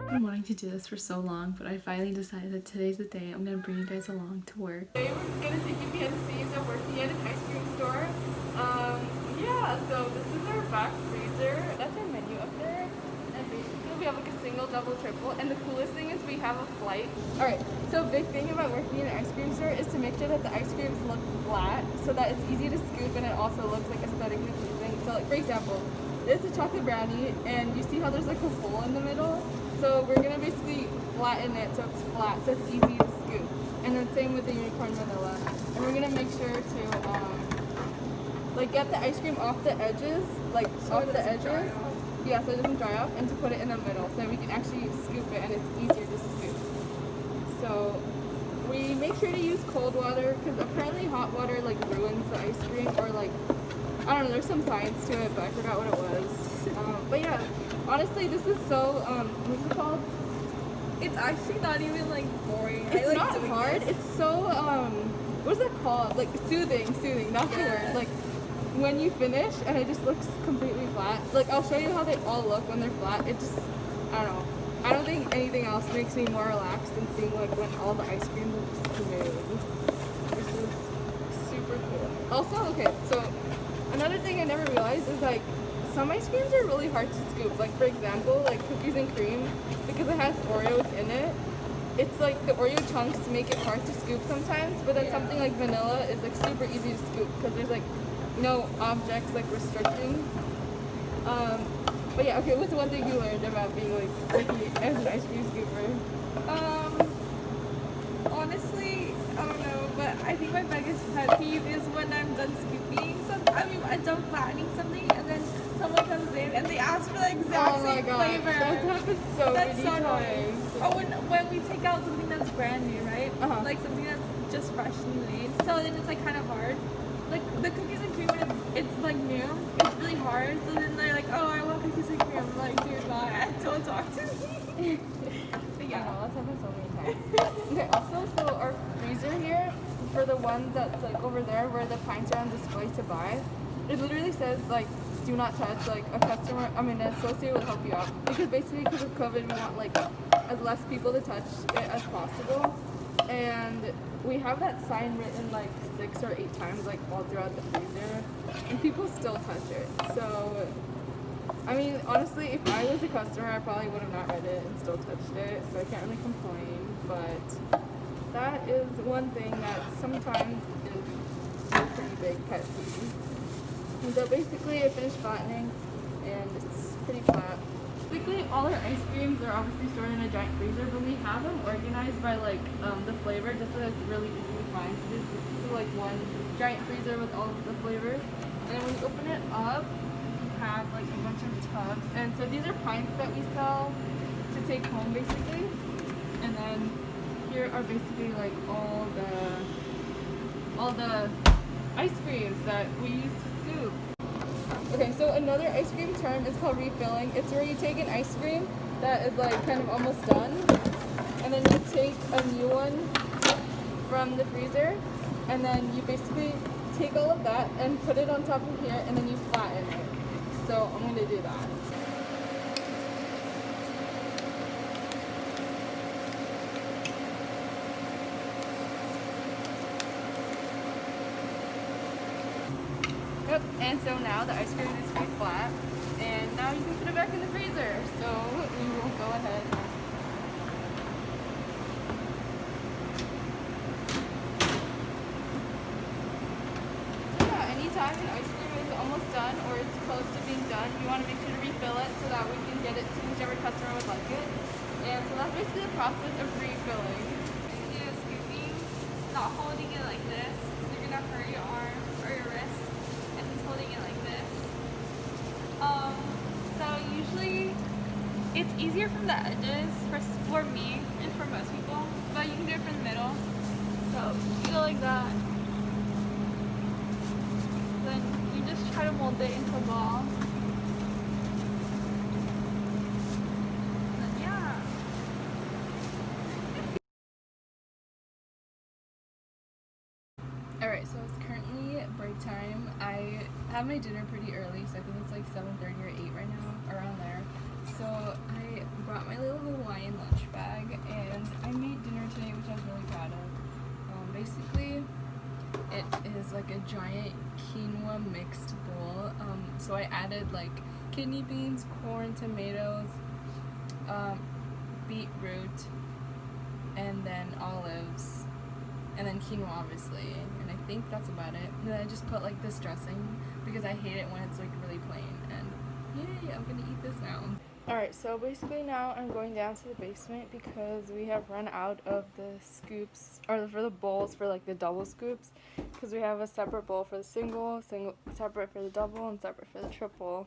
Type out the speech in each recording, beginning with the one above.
I've been wanting to do this for so long, but I finally decided that today's the day I'm gonna bring you guys along to work. Today we're gonna take you behind the scenes of working at an ice cream store. Yeah, so this is our back freezer. That's our menu up there. And basically we have like a single, double, triple. And the coolest thing is we have a flight. Alright, so a big thing about working in an ice cream store is to make sure that the ice creams look flat so that it's easy to scoop and it also looks like aesthetically pleasing. So like for example, this is a chocolate brownie and you see how there's like a hole in the middle? So we're gonna basically flatten it so it's flat, so it's easy to scoop. And then same with the unicorn vanilla. And we're gonna make sure to like get the ice cream off the edges, like so off the edges. Yeah, so it doesn't dry off, and to put it in the middle so we can actually scoop it and it's easier to scoop. So we make sure to use cold water because apparently hot water like ruins the ice cream, or like I don't know, there's some science to it, but I forgot what it was. But yeah, honestly, this is so what's it called? It's actually not even like boring. It's I like not doing hard. this. It's so what's it called? Like soothing. That's the word. Like when you finish and it just looks completely flat. Like I'll show you how they all look when they're flat. It just I don't know. I don't think anything else makes me more relaxed than seeing like when all the ice cream looks smooth. This is super cool. Also, okay, so another thing I never realized is like some ice creams are really hard to scoop. Like for example, like cookies and cream, because it has Oreos in it. It's like the Oreo chunks make it hard to scoop sometimes, but then something like vanilla is like super easy to scoop because there's like no objects like restricting. But yeah, okay, what's one thing you learned about being like working as an ice cream scooper? Honestly, I don't know, but I think my biggest pet peeve is when I'm done scooping something. I mean, I'm done flattening something, and then someone comes in and they ask for the exact Oh my same god, flavor. that happens so That's many so annoying. times. Or when we take out something that's brand new, right? Uh-huh. Like something that's just freshly made. So then it's like kind of hard. Like the cookies and cream, it's like new. It's really hard. So then they're like, oh, I want cookies and cream. I'm like, dude, bye. Don't talk to me. But Yeah, yeah. that's happened so many times. Okay, also, so our freezer here, for the one that's like over there where the pints are on display to buy, it literally says like, do not touch, like an associate will help you out. Because basically because of COVID, we want like as less people to touch it as possible. And we have that sign written like 6 or 8 times like all throughout the freezer, and people still touch it. So I mean, honestly, if I was a customer, I probably would have not read it and still touched it, so I can't really complain, but that is one thing that sometimes is a pretty big pet peeve. And so basically, I finished flattening, and it's pretty flat. Basically, all our ice creams are obviously stored in a giant freezer, but we have them organized by like the flavor, just so that it's really easy to find. So this is like one giant freezer with all of the flavors, and then when you open it up, have like a bunch of tubs, and so these are pints that we sell to take home basically, and then here are basically like all the ice creams that we use to scoop. Okay, so another ice cream term is called refilling. It's where you take an ice cream that is like kind of almost done, and then you take a new one from the freezer, and then you basically take all of that and put it on top of here, and then you flatten it. So I'm going to do that. Yep, and so now the ice cream is pretty flat, and now you can put it back in the freezer. So we will go ahead. So yeah, anytime an ice cream is almost done or it's close to being done, you want to make sure to refill it so that we can get it to whichever customer would like it. And so that's basically the process of refilling. Yeah, scooping. Stop holding it like this. You're gonna hurt your arm or your wrist. And he's holding it like this. So usually it's easier from the edges for me and for most people, but you can do it from the middle. So you go like that. Then you just try to mold it into a ball. Then yeah. Alright, so it's currently break time. I have my dinner pretty early, so I think it's like 7:30 or 8 right now, around there. So I brought my little Hawaiian lunch bag and I made dinner today, which I was really proud of. Basically, it is like a giant quinoa mixed bowl. So I added like kidney beans, corn, tomatoes, beetroot, and then olives, and then quinoa obviously, and I think that's about it. And then I just put like this dressing because I hate it when it's like really plain, and yay, I'm gonna eat this now. Alright, so basically now I'm going down to the basement because we have run out of the scoops, or for the bowls for like the double scoops, because we have a separate bowl for the single, separate for the double, and separate for the triple.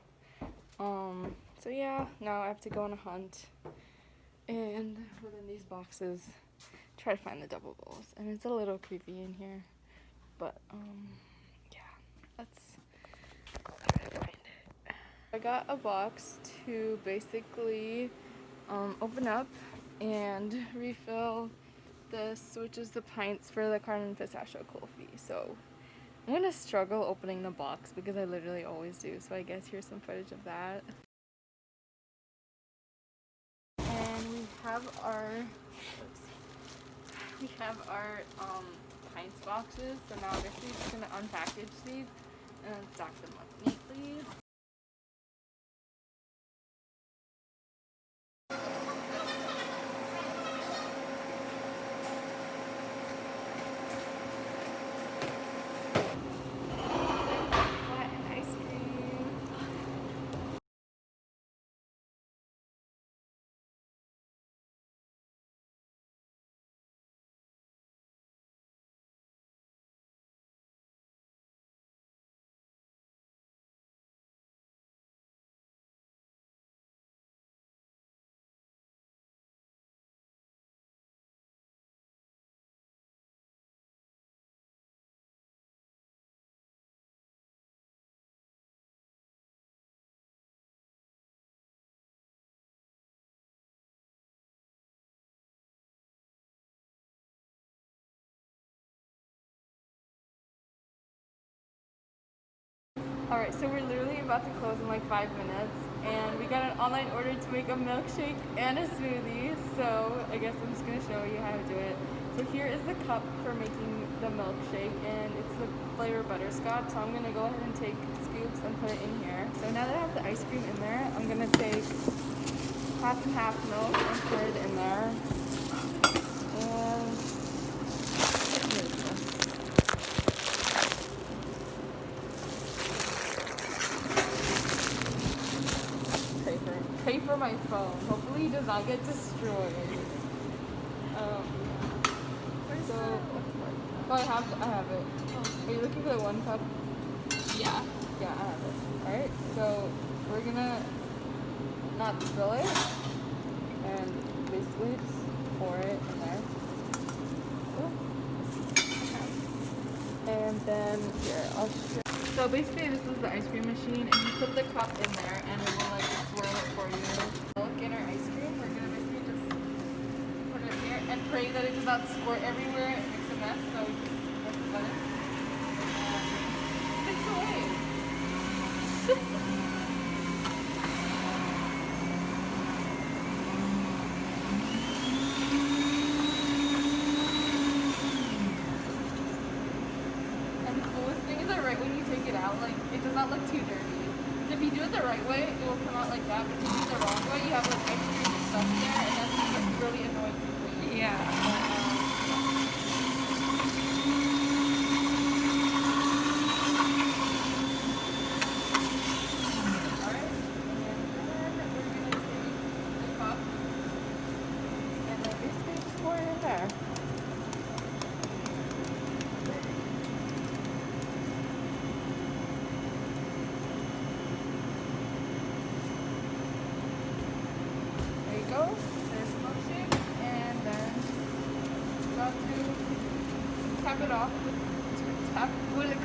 So yeah, now I have to go on a hunt and within these boxes try to find the double bowls, and it's a little creepy in here, but yeah, let's try to find it. I got a box to basically open up and refill this, which is the pints for the caramel pistachio coffee. So I'm gonna struggle opening the box because I literally always do, so I guess here's some footage of that. And we have our pints boxes, so now I guess we're just gonna unpackage these and stack them up neatly. Alright, so we're literally about to close in like 5 minutes, and we got an online order to make a milkshake and a smoothie, so I guess I'm just going to show you how to do it. So here is the cup for making the milkshake, and it's the flavor butterscotch, so I'm going to go ahead and take scoops and put it in here. So now that I have the ice cream in there, I'm going to take half and half milk and put it in there. And pray for my phone. Hopefully it does not get destroyed. I have it. Oh. Are you looking for the 1 cup? Yeah. Yeah, I have it. Alright, so we're gonna not spill it and basically just pour it in there. Ooh. And then here, I'll show. So basically this is the ice cream machine, and you put the cup in there and it will like swirl it for you. Milk in our ice cream, we're gonna basically just put it here and pray that it does not squirt everywhere and makes a mess, so we just press the button and it's away. Right when you take it out, like it does not look too dirty. So if you do it the right way, it will come out like that. But if you do it the wrong way, you have like ice cream and stuff in there, and that's like, really annoying to clean. Yeah. Alright. And then we're gonna take the cup and then basically just pour it in there. There's milkshake, and then got to cap it off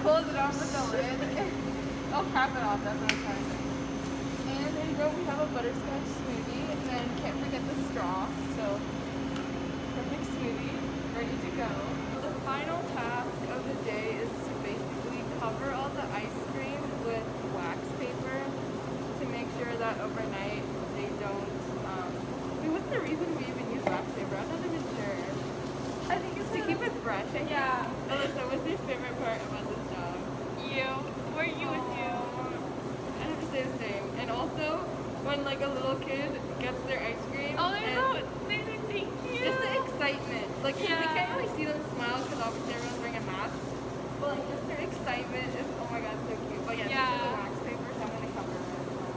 close it off with the lid. Oh, cap it off, that's what I'm trying to say. And there you go, we have a butterscotch smoothie, and then can't forget the straw, so perfect smoothie, ready to go. The final task of the day is to basically cover all the ice cream with wax paper to make sure that overnight they don't brushing. Yeah. Alyssa, what's your favorite part about this job? You. Were you with you? I have to say the same. And also, when like a little kid gets their ice cream. Oh, they and wrote. They said thank you. just the excitement. Like, we Yeah. can't really see them smile because obviously everyone's wearing a mask. But like, just their excitement is, oh my god, so cute. But yeah, these are the Yeah. wax papers. I'm gonna cover it as well.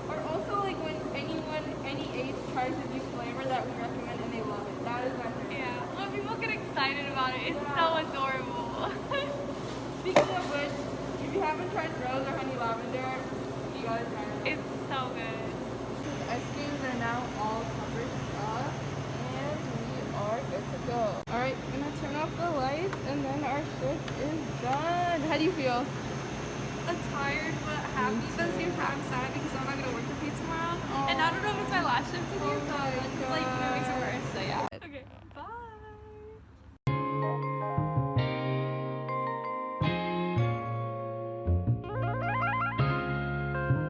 Or also, like, when anyone, any age tries a new flavor that we recommend and they love it. That is my favorite. Yeah. When people get excited about it, it's so adorable. Speaking of which, if you haven't tried rose or honey lavender, you gotta try it. It's so good. The ice creams are now all covered up, and we are good to go. Alright, I'm gonna turn off the lights, and then our shift is done. How do you feel? I'm tired but happy, but at the same time I'm sad because I'm not gonna work with you tomorrow. And I don't know if it's my last shift with you, so I'm just like nervous